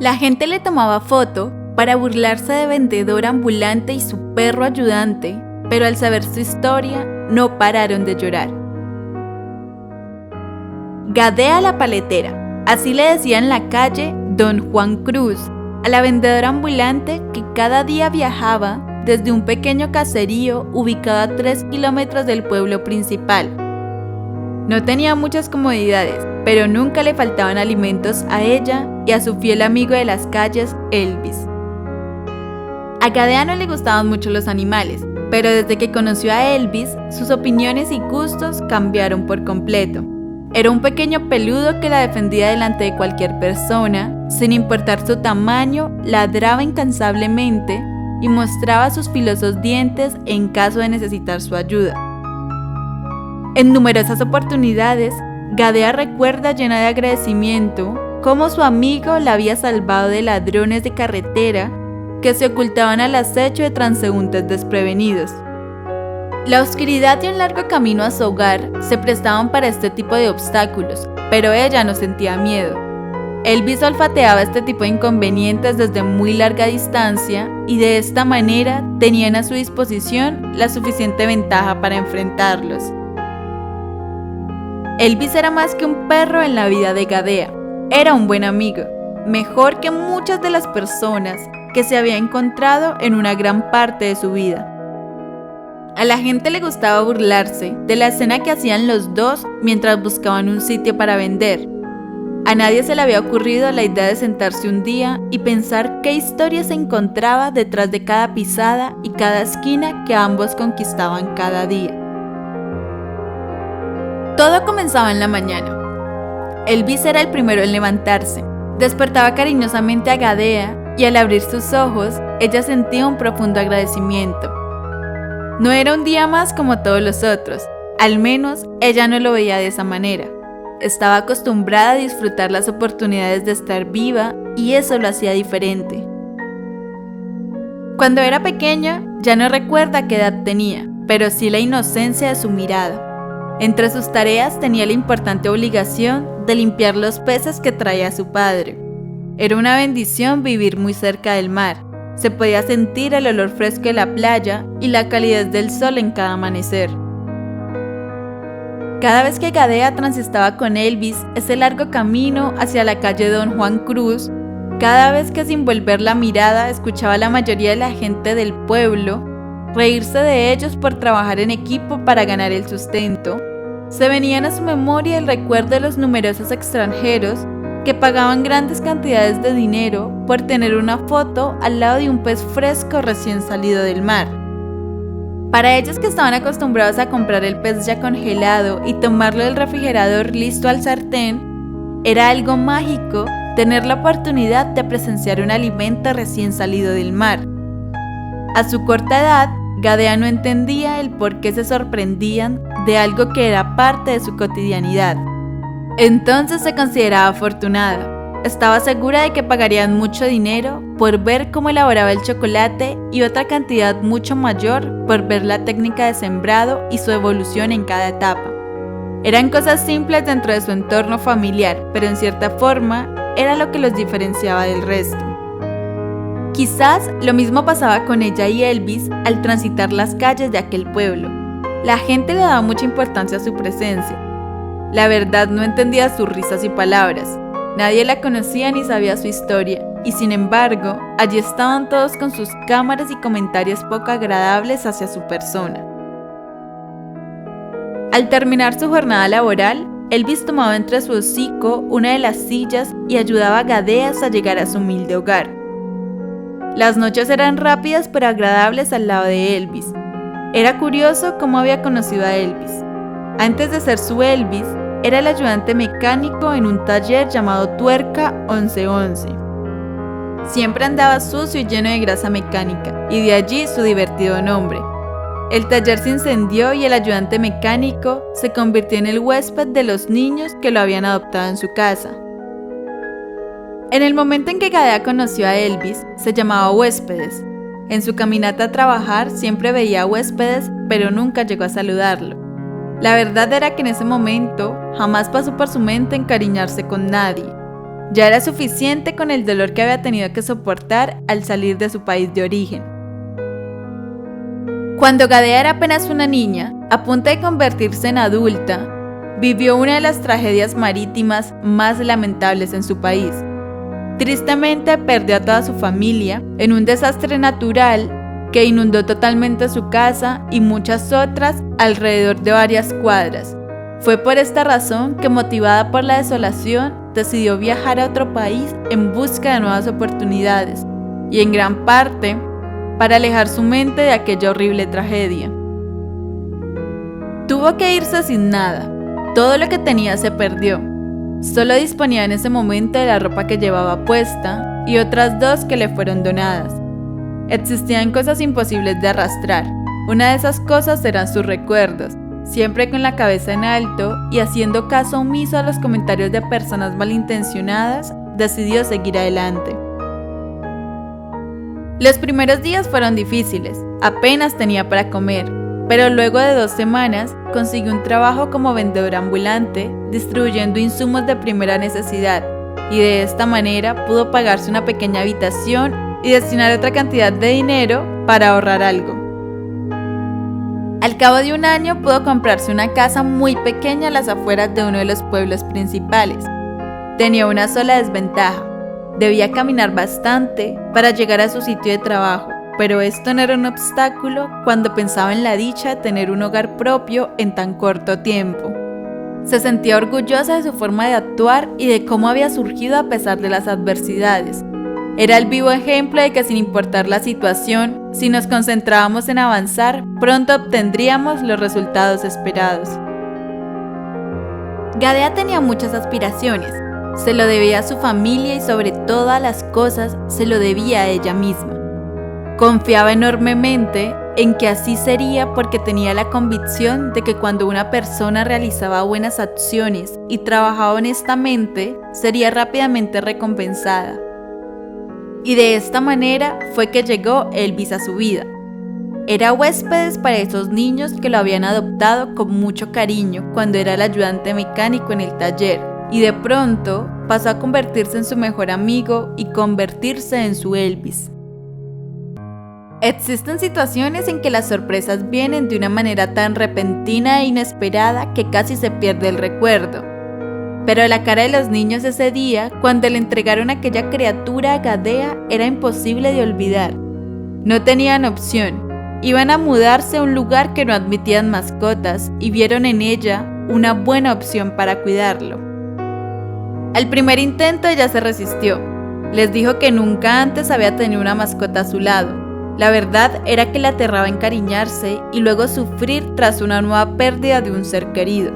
La gente le tomaba foto para burlarse de vendedor ambulante y su perro ayudante, pero al saber su historia, no pararon de llorar. Gadea la paletera, así le decía en la calle Don Juan Cruz, a la vendedora ambulante que cada día viajaba desde un pequeño caserío ubicado a 3 kilómetros del pueblo principal. No tenía muchas comodidades, pero nunca le faltaban alimentos a ella y a su fiel amigo de las calles, Elvis. A Gadea no le gustaban mucho los animales, pero desde que conoció a Elvis, sus opiniones y gustos cambiaron por completo. Era un pequeño peludo que la defendía delante de cualquier persona, sin importar su tamaño, ladraba incansablemente y mostraba sus filosos dientes en caso de necesitar su ayuda. En numerosas oportunidades, Gadea recuerda llena de agradecimiento cómo su amigo la había salvado de ladrones de carretera que se ocultaban al acecho de transeúntes desprevenidos. La oscuridad y un largo camino a su hogar se prestaban para este tipo de obstáculos, pero ella no sentía miedo. Elvis olfateaba este tipo de inconvenientes desde muy larga distancia y de esta manera tenían a su disposición la suficiente ventaja para enfrentarlos. Elvis era más que un perro en la vida de Gadea, era un buen amigo, mejor que muchas de las personas que se había encontrado en una gran parte de su vida. A la gente le gustaba burlarse de la escena que hacían los dos mientras buscaban un sitio para vender. A nadie se le había ocurrido la idea de sentarse un día y pensar qué historia se encontraba detrás de cada pisada y cada esquina que ambos conquistaban cada día. Todo comenzaba en la mañana. Elvis era el primero en levantarse. Despertaba cariñosamente a Gadea y al abrir sus ojos, ella sentía un profundo agradecimiento. No era un día más como todos los otros, al menos ella no lo veía de esa manera. Estaba acostumbrada a disfrutar las oportunidades de estar viva y eso lo hacía diferente. Cuando era pequeña, ya no recuerda qué edad tenía, pero sí la inocencia de su mirada. Entre sus tareas tenía la importante obligación de limpiar los peces que traía su padre. Era una bendición vivir muy cerca del mar. Se podía sentir el olor fresco de la playa y la calidez del sol en cada amanecer. Cada vez que Gadea transitaba con Elvis ese largo camino hacia la calle Don Juan Cruz, cada vez que sin volver la mirada escuchaba a la mayoría de la gente del pueblo reírse de ellos por trabajar en equipo para ganar el sustento, se venían a su memoria el recuerdo de los numerosos extranjeros que pagaban grandes cantidades de dinero por tener una foto al lado de un pez fresco recién salido del mar. Para ellos que estaban acostumbrados a comprar el pez ya congelado y tomarlo del refrigerador listo al sartén, era algo mágico tener la oportunidad de presenciar un alimento recién salido del mar. A su corta edad, Gadea no entendía el por qué se sorprendían de algo que era parte de su cotidianidad. Entonces se consideraba afortunada. Estaba segura de que pagarían mucho dinero por ver cómo elaboraba el chocolate y otra cantidad mucho mayor por ver la técnica de sembrado y su evolución en cada etapa. Eran cosas simples dentro de su entorno familiar, pero en cierta forma era lo que los diferenciaba del resto. Quizás lo mismo pasaba con ella y Elvis al transitar las calles de aquel pueblo. La gente le daba mucha importancia a su presencia. La verdad no entendía sus risas y palabras. Nadie la conocía ni sabía su historia, y sin embargo, allí estaban todos con sus cámaras y comentarios poco agradables hacia su persona. Al terminar su jornada laboral, Elvis tomaba entre su hocico una de las sillas y ayudaba a Gadea a llegar a su humilde hogar. Las noches eran rápidas pero agradables al lado de Elvis. Era curioso cómo había conocido a Elvis. Antes de ser su Elvis, era el ayudante mecánico en un taller llamado Tuerca 1111. Siempre andaba sucio y lleno de grasa mecánica, y de allí su divertido nombre. El taller se incendió y el ayudante mecánico se convirtió en el huésped de los niños que lo habían adoptado en su casa. En el momento en que Gadea conoció a Elvis, se llamaba Huéspedes. En su caminata a trabajar siempre veía a Huéspedes, pero nunca llegó a saludarlo. La verdad era que en ese momento jamás pasó por su mente encariñarse con nadie. Ya era suficiente con el dolor que había tenido que soportar al salir de su país de origen. Cuando Gadea era apenas una niña, a punto de convertirse en adulta, vivió una de las tragedias marítimas más lamentables en su país. Tristemente perdió a toda su familia en un desastre natural que inundó totalmente su casa y muchas otras alrededor de varias cuadras. Fue por esta razón que, motivada por la desolación, decidió viajar a otro país en busca de nuevas oportunidades y en gran parte para alejar su mente de aquella horrible tragedia. Tuvo que irse sin nada. Todo lo que tenía se perdió. Solo disponía en ese momento de la ropa que llevaba puesta y otras 2 que le fueron donadas. Existían cosas imposibles de arrastrar. Una de esas cosas eran sus recuerdos, siempre con la cabeza en alto y haciendo caso omiso a los comentarios de personas malintencionadas, decidió seguir adelante. Los primeros días fueron difíciles, apenas tenía para comer, pero luego de 2 semanas consiguió un trabajo como vendedor ambulante, distribuyendo insumos de primera necesidad, y de esta manera pudo pagarse una pequeña habitación y destinar otra cantidad de dinero para ahorrar algo. Al cabo de un año pudo comprarse una casa muy pequeña a las afueras de uno de los pueblos principales. Tenía una sola desventaja: debía caminar bastante para llegar a su sitio de trabajo, pero esto no era un obstáculo cuando pensaba en la dicha de tener un hogar propio en tan corto tiempo. Se sentía orgullosa de su forma de actuar y de cómo había surgido a pesar de las adversidades. Era el vivo ejemplo de que, sin importar la situación, si nos concentrábamos en avanzar, pronto obtendríamos los resultados esperados. Gadea tenía muchas aspiraciones. Se lo debía a su familia y, sobre todas las cosas, se lo debía a ella misma. Confiaba enormemente en que así sería porque tenía la convicción de que cuando una persona realizaba buenas acciones y trabajaba honestamente, sería rápidamente recompensada. Y de esta manera fue que llegó Elvis a su vida. Era huéspedes para esos niños que lo habían adoptado con mucho cariño cuando era el ayudante mecánico en el taller, y de pronto pasó a convertirse en su mejor amigo y convertirse en su Elvis. Existen situaciones en que las sorpresas vienen de una manera tan repentina e inesperada que casi se pierde el recuerdo. Pero la cara de los niños ese día, cuando le entregaron aquella criatura a Gadea, era imposible de olvidar. No tenían opción. Iban a mudarse a un lugar que no admitían mascotas y vieron en ella una buena opción para cuidarlo. Al primer intento ella se resistió. Les dijo que nunca antes había tenido una mascota a su lado. La verdad era que le aterraba encariñarse y luego sufrir tras una nueva pérdida de un ser querido.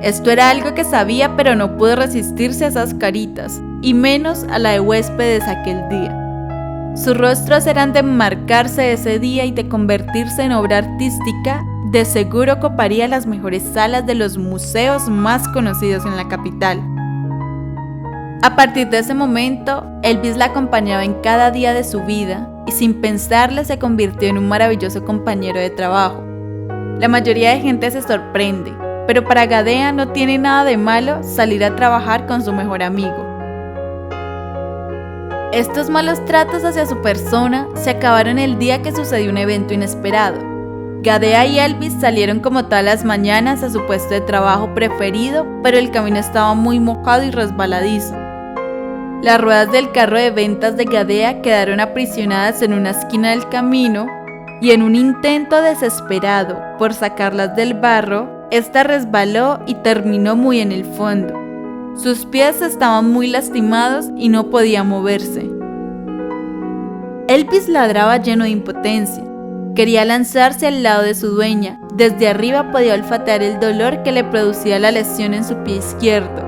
Esto era algo que sabía, pero no pudo resistirse a esas caritas, y menos a la de huéspedes aquel día. Sus rostros eran de enmarcarse ese día y de convertirse en obra artística. De seguro ocuparía las mejores salas de los museos más conocidos en la capital. A partir de ese momento, Elvis la acompañaba en cada día de su vida y sin pensarle se convirtió en un maravilloso compañero de trabajo. La mayoría de gente se sorprende, pero para Gadea no tiene nada de malo salir a trabajar con su mejor amigo. Estos malos tratos hacia su persona se acabaron el día que sucedió un evento inesperado. Gadea y Elvis salieron como todas las mañanas a su puesto de trabajo preferido, pero el camino estaba muy mojado y resbaladizo. Las ruedas del carro de ventas de Gadea quedaron aprisionadas en una esquina del camino y, en un intento desesperado por sacarlas del barro, esta resbaló y terminó muy en el fondo. Sus pies estaban muy lastimados y no podía moverse. Elvis ladraba lleno de impotencia. Quería lanzarse al lado de su dueña. Desde arriba podía olfatear el dolor que le producía la lesión en su pie izquierdo,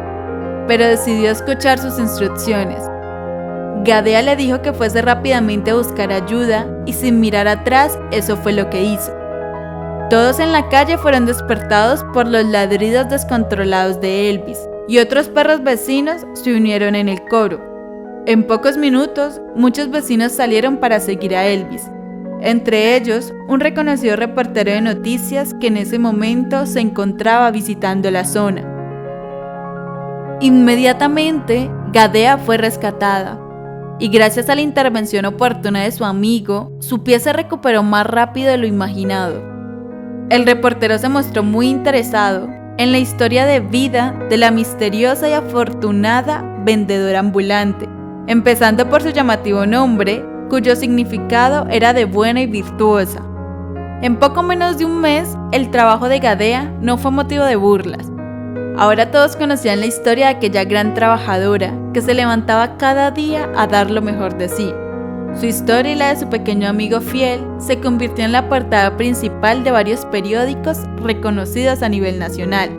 pero decidió escuchar sus instrucciones. Gadea le dijo que fuese rápidamente a buscar ayuda y, sin mirar atrás, eso fue lo que hizo. Todos en la calle fueron despertados por los ladridos descontrolados de Elvis, y otros perros vecinos se unieron en el coro. En pocos minutos, muchos vecinos salieron para seguir a Elvis, entre ellos un reconocido reportero de noticias que en ese momento se encontraba visitando la zona. Inmediatamente, Gadea fue rescatada, y gracias a la intervención oportuna de su amigo, su pie se recuperó más rápido de lo imaginado. El reportero se mostró muy interesado en la historia de vida de la misteriosa y afortunada vendedora ambulante, empezando por su llamativo nombre, cuyo significado era de buena y virtuosa. En poco menos de un mes, el trabajo de Gadea no fue motivo de burlas. Ahora todos conocían la historia de aquella gran trabajadora que se levantaba cada día a dar lo mejor de sí. Su historia y la de su pequeño amigo fiel se convirtió en la portada principal de varios periódicos reconocidos a nivel nacional.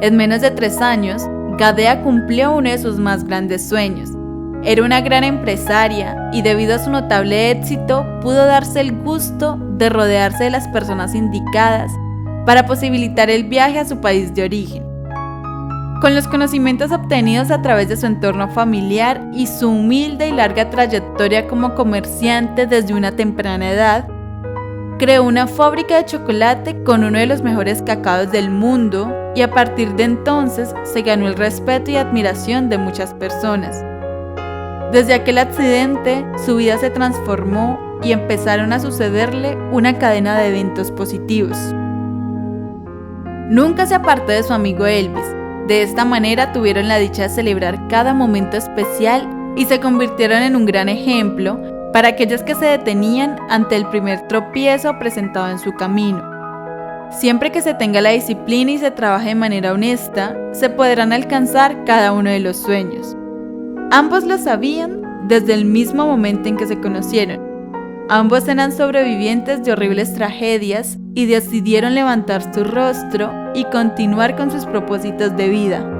En menos de 3 años, Gadea cumplió uno de sus más grandes sueños. Era una gran empresaria y debido a su notable éxito pudo darse el gusto de rodearse de las personas indicadas para posibilitar el viaje a su país de origen. Con los conocimientos obtenidos a través de su entorno familiar y su humilde y larga trayectoria como comerciante desde una temprana edad, creó una fábrica de chocolate con uno de los mejores cacaos del mundo y a partir de entonces se ganó el respeto y admiración de muchas personas. Desde aquel accidente, su vida se transformó y empezaron a sucederle una cadena de eventos positivos. Nunca se apartó de su amigo Elvis. De esta manera tuvieron la dicha de celebrar cada momento especial y se convirtieron en un gran ejemplo para aquellos que se detenían ante el primer tropiezo presentado en su camino. Siempre que se tenga la disciplina y se trabaje de manera honesta, se podrán alcanzar cada uno de los sueños. Ambos lo sabían desde el mismo momento en que se conocieron. Ambos eran sobrevivientes de horribles tragedias y decidieron levantar su rostro y continuar con sus propósitos de vida.